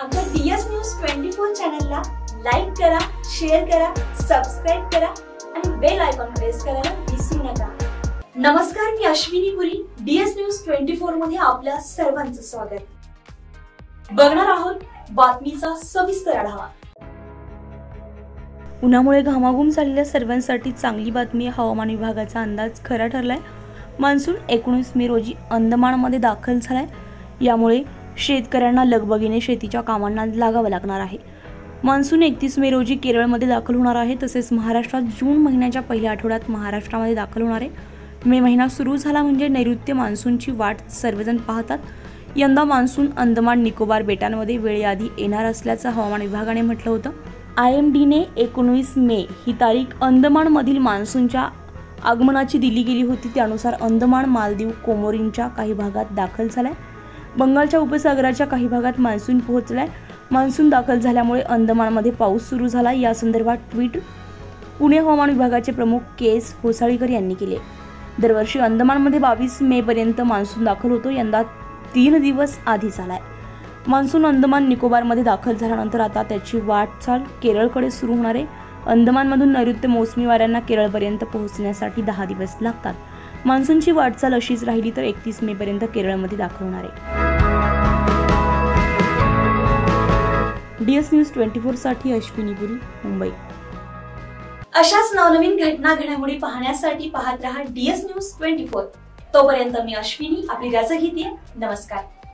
आमच्या DS news 24 चॅनलला like करा, शेअर करा, सबस्क्राइब करा आणि बेल आयकॉन प्रेस करायला विसरू नका। नमस्कार, मी अश्विनी पुरी, डीएस न्यूज 24 मध्ये आपल्या सर्वांचं स्वागत। बघणार आहोत बातमीचा सविस्तर आढावा। उन्हामुळे घामाघूम झालेल्या सर्वांसाठी चांगली बातमी। हवामान विभागाचा अंदाज खरा ठरलाय। मान्सून 19 मे रोजी अंदमानमध्ये दाखल झालाय। यामुळे शेतकऱ्यांना लगबगीने शेतीच्या कामांना लागावं लागणार आहे। मान्सून 31 मे रोजी केरळमध्ये दाखल होणार आहे। तसेच महाराष्ट्रात जून महिन्याच्या पहिल्या आठवड्यात महाराष्ट्रामध्ये दाखल होणार आहे। मे महिना सुरू झाला म्हणजे नैऋत्य मान्सूनची वाट सर्वजण पाहतात। यंदा मान्सून अंदमान निकोबार बेटांमध्ये वेळेआधी येणार असल्याचं हवामान विभागाने म्हटलं होतं। IMDने 19 मे ही तारीख अंदमानमधील मान्सूनच्या आगमनाची दिली गेली होती। त्यानुसार अंदमान, मालदीव, कोमोरींच्या काही भागात दाखल झालाय। बंगालच्या उपसागराच्या काही भागात मान्सून पोहोचलाय। मान्सून दाखल झाल्यामुळे अंदमानमध्ये पाऊस सुरू झाला। या संदर्भात ट्विट पुणे हवामान विभागाचे प्रमुख KS होसाळीकर यांनी केले। दरवर्षी अंदमानमध्ये 22 मे पर्यंत मान्सून दाखल होतो। यंदा 3 दिवस आधी झालाय। मान्सून अंदमान निकोबारमध्ये दाखल झाल्यानंतर आता त्याची वाटचाल केरळकडे सुरू होणार आहे। अंदमानमधून नैऋत्य मोसमी वाऱ्यांना केरळपर्यंत पोहोचण्यासाठी 10 दिवस लागतात। मान्सूनची वाटचाल अशीच राहिली तर 31 मे पर्यंत केरळमध्ये दाखल होणार आहे। डीएस न्यूज 24 साठी अश्विनी पुरी, मुंबई। अशाच नवनवीन घटना घडामोडी पाहण्यासाठी पाहत रहा डीएस न्यूज 24। तोपर्यंत मी अश्विनी आपली रजा घेते। नमस्कार।